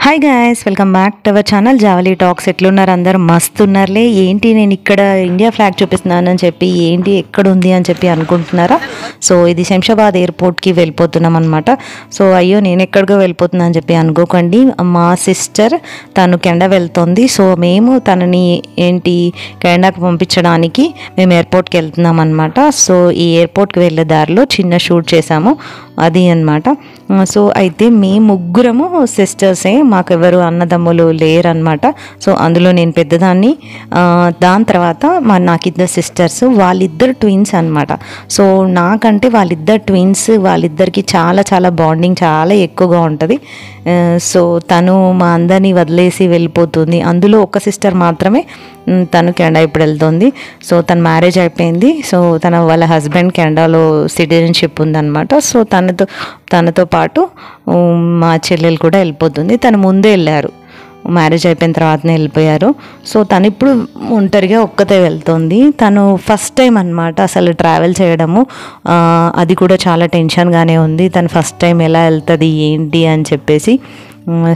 Hi guys, welcome back to our channel Javali talks. ఎట్లున్నారు అందరు? మస్తు ఉన్నారులే. ఏంటి నేను ఇక్కడ ఇండియా ఫ్లాగ్ చూపిస్తున్నానని చెప్పి ఏంటి ఎక్కడ ఉంది అని చెప్పి అనుకుంటున్నారా? సో ఇది శంషాబాద్ ఎయిర్పోర్ట్కి వెళ్ళిపోతున్నాం అనమాట. సో అయ్యో నేను ఎక్కడికో వెళ్ళిపోతున్నా అని చెప్పి అనుకోకండి. మా సిస్టర్ తను కెనడా వెళ్తుంది. సో మేము తనని కెనడాకి పంపించడానికి మేము ఎయిర్పోర్ట్కి వెళ్తున్నాం అనమాట. సో ఈ ఎయిర్పోర్ట్కి వెళ్ళే దారిలో చిన్న షూట్ చేసాము, అది అనమాట. సో అయితే మేము ముగ్గురము సిస్టర్సే, మాకెవరు అన్నదమ్ములు లేరనమాట. సో అందులో నేను పెద్దదాన్ని. దాని తర్వాత నాకు ఇద్దరు సిస్టర్స్, వాళ్ళిద్దరు ట్విన్స్ అనమాట. సో నాకంటే వాళ్ళిద్దరు ట్విన్స్, వాళ్ళిద్దరికి చాలా చాలా బాండింగ్ చాలా ఎక్కువగా ఉంటుంది. సో తను మా అందరినీ వదిలేసి వెళ్ళిపోతుంది. అందులో ఒక సిస్టర్ మాత్రమే తను కెనడా ఇప్పుడు వెళ్తుంది. సో తన మ్యారేజ్ అయిపోయింది. సో వాళ్ళ హస్బెండ్ కెనడాలో సిటిజన్షిప్ ఉందన్నమాట. సో తనతో పాటు మా చెల్లెలు కూడా వెళ్ళిపోతుంది. తను ముందే వెళ్ళారు, మ్యారేజ్ అయిపోయిన తర్వాతనే వెళ్ళిపోయారు. సో తను ఇప్పుడు ఒంటరిగా ఒక్కతే వెళ్తుంది. తను ఫస్ట్ టైం అనమాట అసలు ట్రావెల్ చేయడము. అది కూడా చాలా టెన్షన్గానే ఉంది. తను ఫస్ట్ టైం ఎలా వెళ్తుంది ఏంటి అని చెప్పేసి.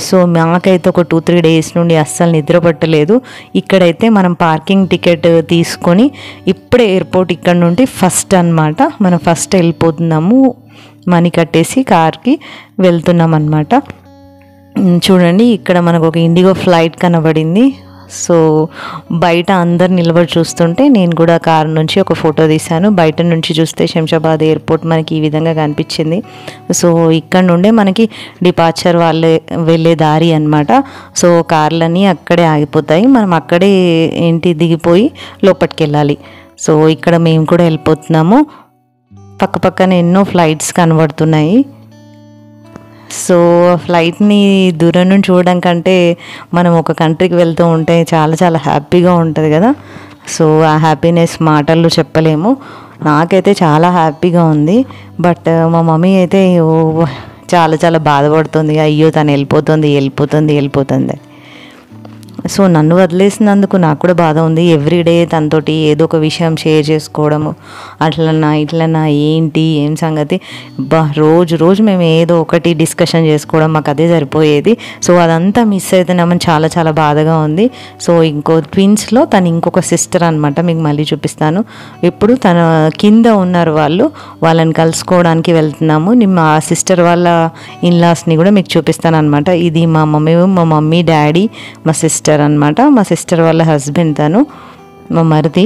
సో మాకైతే ఒక 2-3 డేస్ నుండి అస్సలు నిద్ర పట్టలేదు. ఇక్కడైతే మనం పార్కింగ్ టికెట్ తీసుకొని ఇప్పుడే ఎయిర్పోర్ట్ ఇక్కడ నుండి ఫస్ట్ అనమాట, మనం ఫస్ట్ వెళ్ళిపోతున్నాము. మనీ కట్టేసి కార్కి వెళ్తున్నాం అనమాట. చూడండి ఇక్కడ మనకు ఒక ఇండిగో ఫ్లైట్ కనబడింది. సో బయట అందరు నిలబడి చూస్తుంటే నేను కూడా కారు నుంచి ఒక ఫోటో తీశాను. బయట నుంచి చూస్తే శంషాబాద్ ఎయిర్పోర్ట్ మనకి ఈ విధంగా కనిపించింది. సో ఇక్కడ నుండే మనకి డిపార్చర్ వెళ్ళే దారి అనమాట. సో కార్లన్నీ అక్కడే ఆగిపోతాయి, మనం అక్కడే దిగిపోయి లోపలికి వెళ్ళాలి. సో ఇక్కడ మేము కూడా వెళ్ళిపోతున్నాము. పక్కన ఎన్నో ఫ్లైట్స్ కనబడుతున్నాయి. సో ఫ్లైట్ని దూరం నుంచి చూడడం కంటే మనం ఒక కంట్రీకి వెళ్తూ ఉంటే చాలా చాలా హ్యాపీగా ఉంటుంది కదా. సో ఆ హ్యాపీనెస్ మాటల్లో చెప్పలేము. నాకైతే చాలా హ్యాపీగా ఉంది. బట్ మా మమ్మీ అయితే చాలా చాలా బాధపడుతుంది, అయ్యో తను వెళ్ళిపోతుంది. సో నన్ను వదిలేసినందుకు నాకు కూడా బాధ ఉంది. ఎవ్రీడే తనతోటి ఏదో ఒక విషయం షేర్ చేసుకోవడము, ఇట్లన్నా ఏం సంగతి, రోజు మేము ఏదో ఒకటి డిస్కషన్ చేసుకోవడం, మాకు అదే సరిపోయేది. సో అదంతా మిస్ అవుతున్నామని చాలా చాలా బాధగా ఉంది. సో ట్విన్స్లో తను ఇంకొక సిస్టర్ అనమాట, మీకు మళ్ళీ చూపిస్తాను. ఇప్పుడు తన కింద ఉన్నారు వాళ్ళని కలుసుకోవడానికి వెళ్తున్నాము. మా సిస్టర్ వాళ్ళ ఇన్లాస్ని కూడా మీకు చూపిస్తాను అనమాట. ఇది మా మమ్మీ డాడీ, మా సిస్టర్ అనమాట. మా సిస్టర్ వాళ్ళ హస్బెండ్ తను, మా మరిది.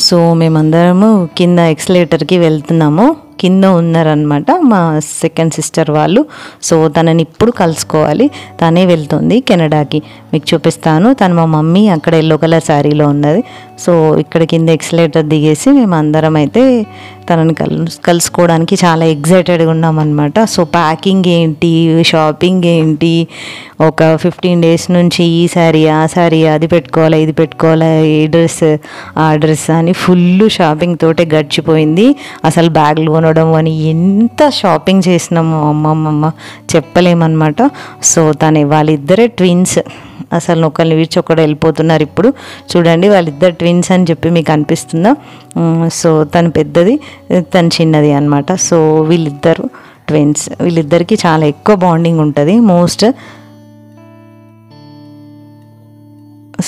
సో మేమందరము కింద ఎక్సలేటర్కి వెళ్తున్నాము. కింద ఉన్నారనమాట మా సెకండ్ సిస్టర్ వాళ్ళు. సో తనని ఇప్పుడు కలుసుకోవాలి, తనే వెళ్తుంది కెనడాకి. మీకు చూపిస్తాను. తను మా మమ్మీ అక్కడ ఎల్లో కలర్ శారీలో ఉన్నది. సో ఇక్కడ కింద ఎక్సలేటర్ దిగేసి మేము అందరం అయితే తనని కలుసుకోవడానికి చాలా ఎగ్జైటెడ్గా ఉన్నామన్నమాట. సో ప్యాకింగ్ ఏంటి, షాపింగ్ ఏంటి, ఒక 15 డేస్ నుంచి ఈ శారీ ఆ శారీ, అది పెట్టుకోవాలి ఇది పెట్టుకోవాలి, ఈ డ్రెస్ ఆ డ్రెస్ అని ఫుల్ షాపింగ్ తోటే గడిచిపోయింది. అసలు బ్యాగ్లు కొనడం అని ఎంత షాపింగ్ చేసినాము అమ్మమ్మ చెప్పలేమన్నమాట. సో వాళ్ళిద్దరే ట్విన్స్, అసలు ఒకరిని విడిచి ఒకరు వెళ్ళిపోతున్నారు. ఇప్పుడు చూడండి వాళ్ళిద్దరు ట్విన్స్ అని చెప్పి మీకు అనిపిస్తుందా? సో తను పెద్దది, తను చిన్నది అనమాట. సో వీళ్ళిద్దరు ట్విన్స్, వీళ్ళిద్దరికి చాలా ఎక్కువ బాండింగ్ ఉంటుంది మోస్ట్.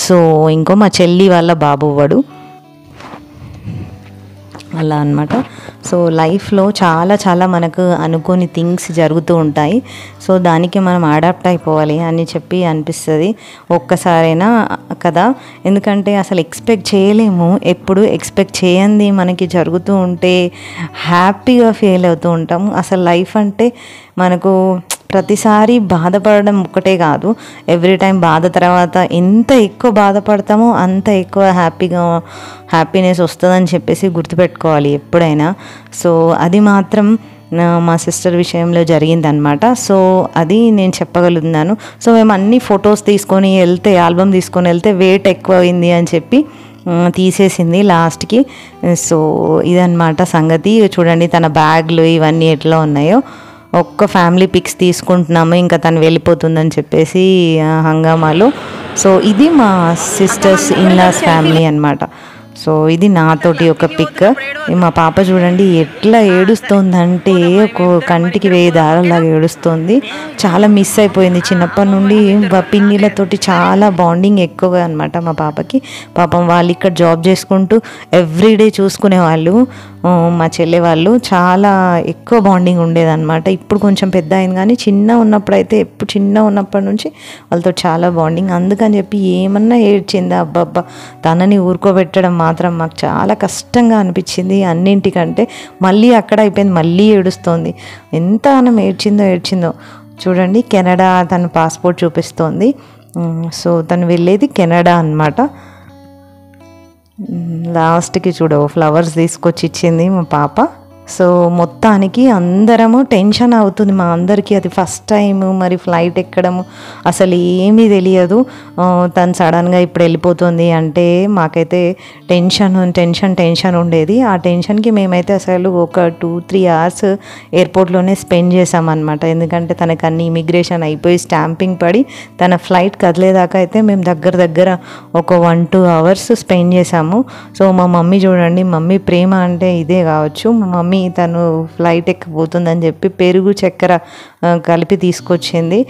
సో ఇంకో మా చెల్లి వాళ్ళ బాబు వాడు అలా అనమాట. సో లైఫ్లో చాలా చాలా మనకు అనుకోని థింగ్స్ జరుగుతూ ఉంటాయి. సో దానికి మనం అడాప్ట్ అయిపోవాలి అని చెప్పి అనిపిస్తుంది ఒక్కసారైనా కదా. ఎందుకంటే అసలు ఎక్స్పెక్ట్ చేయలేము, ఎప్పుడు ఎక్స్పెక్ట్ చేయండి మనకి జరుగుతూ ఉంటే హ్యాపీగా ఫీల్ అవుతూ ఉంటాము. అసలు లైఫ్ అంటే మనకు ప్రతిసారి బాధపడడం ఒక్కటే కాదు, ఎవ్రీ టైం బాధ తర్వాత ఎంత ఎక్కువ బాధపడతామో అంత ఎక్కువ హ్యాపీనెస్ వస్తుందని చెప్పేసి గుర్తుపెట్టుకోవాలి ఎప్పుడైనా. సో అది మాత్రం మా సిస్టర్ విషయంలో జరిగిందనమాట. సో అది నేను చెప్పగలుగుతున్నాను. సో మేము అన్ని ఫొటోస్ తీసుకొని వెళ్తే, ఆల్బమ్ తీసుకొని వెళ్తే వెయిట్ ఎక్కువ అయింది అని చెప్పి తీసేసింది లాస్ట్కి. సో ఇదన్నమాట సంగతి. చూడండి తన బ్యాగ్లు ఇవన్నీ ఎట్లా ఉన్నాయో. ఒక్క ఫ్యామిలీ పిక్స్ తీసుకుంటున్నాము, ఇంకా తను వెళ్ళిపోతుందని చెప్పేసి హంగామాలో. సో ఇది మా సిస్టర్స్ ఇన్లాస్ ఫ్యామిలీ అనమాట. సో ఇది నాతోటి ఒక పిక్. మా పాప చూడండి ఎట్లా ఏడుస్తోందంటే ఒక కంటికి 1000 దారాలాగా ఏడుస్తుంది. చాలా మిస్ అయిపోయింది చిన్నప్పటి నుండి. పిన్నిలతోటి చాలా బాండింగ్ ఎక్కువగా అనమాట మా పాపకి. పాపం వాళ్ళు ఇక్కడ జాబ్ చేసుకుంటూ ఎవ్రీడే చూసుకునేవాళ్ళు. మా చెల్లె వాళ్ళు చాలా ఎక్కువ బాండింగ్ ఉండేదన్నమాట. ఇప్పుడు కొంచెం పెద్ద అయింది కానీ చిన్న ఉన్నప్పటి నుంచి వాళ్ళతో చాలా బాండింగ్. అందుకని చెప్పి ఏమన్నా ఏడ్చిందా అబ్బబ్బా, తనని ఊరుకోబెట్టడం మాత్రం మాకు చాలా కష్టంగా అనిపించింది అన్నింటికంటే. మళ్ళీ అక్కడ అయిపోయింది, మళ్ళీ ఏడుస్తోంది. ఎంత మనం ఏడ్చిందో చూడండి. కెనడా తన పాస్పోర్ట్ చూపిస్తోంది. సో తను వెళ్ళేది కెనడా అన్నమాట. లాస్ట్కి ఫ్లవర్స్ తీసుకొచ్చి ఇచ్చింది మా పాప. సో మొత్తానికి అందరము టెన్షన్ అవుతుంది మా అందరికీ. అది ఫస్ట్ టైం, మరి ఫ్లైట్ ఎక్కడము అసలు ఏమీ తెలియదు. తను సడన్గా ఇప్పుడు వెళ్ళిపోతుంది అంటే మాకైతే టెన్షన్ ఉండేది. ఆ టెన్షన్కి మేమైతే అసలు ఒక 2-3 అవర్స్ ఎయిర్పోర్ట్లోనే స్పెండ్ చేసామన్నమాట. ఎందుకంటే తనకు అన్ని ఇమిగ్రేషన్ అయిపోయి స్టాంపింగ్ పడి తన ఫ్లైట్ కదిలేదాకా అయితే మేము దగ్గర ఒక 1-2 అవర్స్ స్పెండ్ చేసాము. సో మా మమ్మీ చూడండి, మమ్మీ ప్రేమ అంటే ఇదే కావచ్చు. మా మమ్మీ తను ఫ్లైట్ ఎక్కిపోతుందని చెప్పి పెరుగు చక్కెర కలిపి తీసుకొచ్చింది.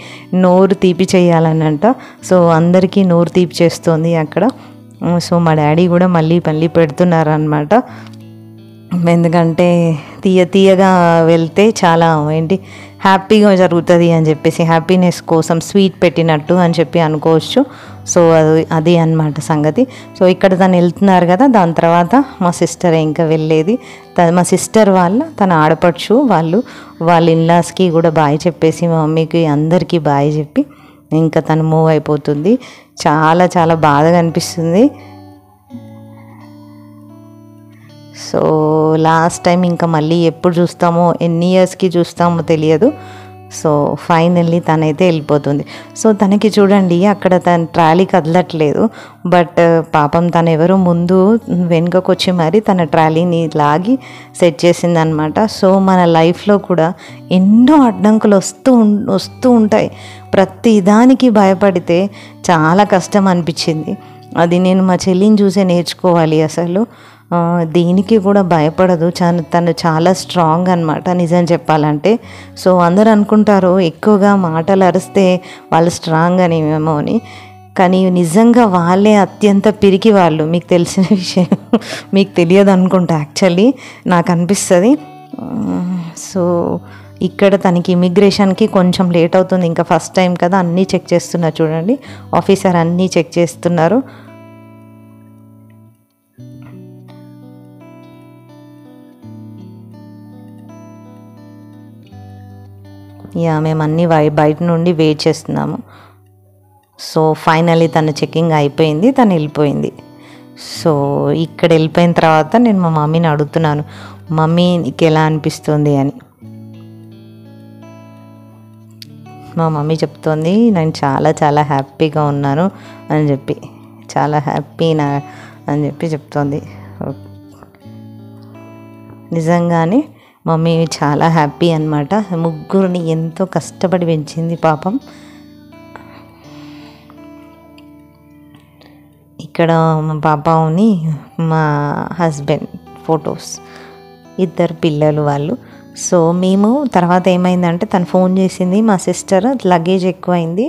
నోరు తీపి చేయాలనంట. సో అందరికీ నోరు తీపి చేస్తుంది అక్కడ. సో మా డాడీ కూడా మళ్ళీ పెడుతున్నారు అన్నమాట. ఎందుకంటే తీయగా వెళ్తే చాలా హ్యాపీగా జరుగుతుంది అని చెప్పేసి, హ్యాపీనెస్ కోసం స్వీట్ పెట్టినట్టు అని చెప్పి అనుకోవచ్చు. సో అది అన్నమాట సంగతి. సో ఇక్కడ తను వెళ్తున్నారు కదా, దాని తర్వాత మా సిస్టర్ ఇంకా వెళ్ళేది. మా సిస్టర్ తన ఆడపడుచు వాళ్ళ ఇన్లాస్కి కూడా బాయ్ చెప్పేసి, మా మమ్మీకి అందరికీ బాయ్ చెప్పి ఇంకా తను మూవ్ అయిపోతుంది. చాలా చాలా బాధగా అనిపిస్తుంది. సో లాస్ట్ టైం ఇంకా మళ్ళీ ఎప్పుడు చూస్తామో, ఎన్ని ఇయర్స్కి చూస్తామో తెలియదు. సో ఫైనల్లీ తనైతే వెళ్ళిపోతుంది. సో తనకి చూడండి అక్కడ తన ట్రాలీ కదలట్లేదు. బట్ పాపం తను ఎవరో ముందు వెనుకకు వచ్చి మరి తన ట్రాలీని లాగి సెట్ చేసిందనమాట. సో మన లైఫ్లో కూడా ఎన్నో అడ్డంకులు వస్తూ ఉంటాయి. ప్రతి దానికి భయపడితే చాలా కష్టం అనిపించింది. అది నేను మా చెల్లిని చూసే నేర్చుకోవాలి. అసలు దేనికి కూడా భయపడదు. తను చాలా స్ట్రాంగ్ అనమాట నిజం చెప్పాలంటే. సో అందరు అనుకుంటారు ఎక్కువగా మాటలు అరిస్తే వాళ్ళు స్ట్రాంగ్ అనేమో అని, కానీ నిజంగా వాళ్ళే అత్యంత పిరికి వాళ్ళు. మీకు తెలిసిన విషయం మీకు తెలియదు అనుకుంటా, యాక్చువల్లీ నాకు అనిపిస్తుంది. సో ఇక్కడ తనకి ఇమిగ్రేషన్కి కొంచెం లేట్ అవుతుంది. ఇంకా ఫస్ట్ టైం కదా, అన్నీ చెక్ చేస్తున్నారు చూడండి. ఆఫీసర్ అన్నీ చెక్ చేస్తున్నారు. మేము అన్నీ బయట నుండి వెయిట్ చేస్తున్నాము. సో ఫైనల్లీ తన చెకింగ్ అయిపోయింది, తను వెళ్ళిపోయింది. సో ఇక్కడ వెళ్ళిపోయిన తర్వాత నేను మా మమ్మీని అడుగుతున్నాను, మమ్మీ నీకు ఎలా అనిపిస్తుంది అని. మా మమ్మీ చెప్తోంది, నేను చాలా చాలా హ్యాపీగా ఉన్నాను అని చెప్పి, చాలా హ్యాపీ అని చెప్పి చెప్తోంది. నిజంగానే మమ్మీ చాలా హ్యాపీ అనమాట. ముగ్గురిని ఎంతో కష్టపడి పెంచింది పాపం. ఇక్కడ మా పాపని మా హస్బెండ్ ఫొటోస్, 2 పిల్లలు వాళ్ళు. సో మేము తర్వాత ఏమైందంటే తను ఫోన్ చేసింది మా సిస్టర్, లగేజ్ ఎక్కువైంది,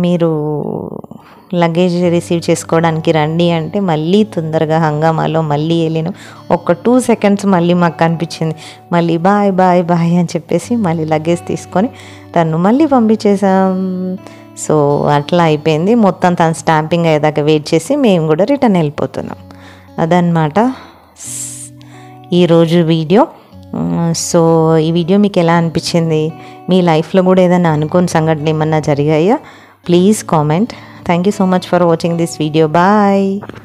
మీరు లగేజ్ రిసీవ్ చేసుకోవడానికి రండి అంటే మళ్ళీ తొందరగా హంగామాలో మళ్ళీ వెళ్ళాను. ఒక 2 సెకండ్స్ మళ్ళీ మాకు కనిపించింది. మళ్ళీ బాయ్ అని చెప్పేసి మళ్ళీ లగేజ్ తీసుకొని తను మళ్ళీ పంపించేసాం. సో అట్లా అయిపోయింది మొత్తం. తను స్టాంపింగ్ అయ్యేదాకా వెయిట్ చేసి మేము కూడా రిటర్న్ వెళ్ళిపోతున్నాం. అదనమాట ఈరోజు వీడియో. సో ఈ వీడియో మీకు ఎలా అనిపించింది? మీ లైఫ్లో కూడా ఏదైనా అనుకోని సంఘటన ఏమన్నా జరిగాయా? Please comment. Thank you so much for watching this video. Bye.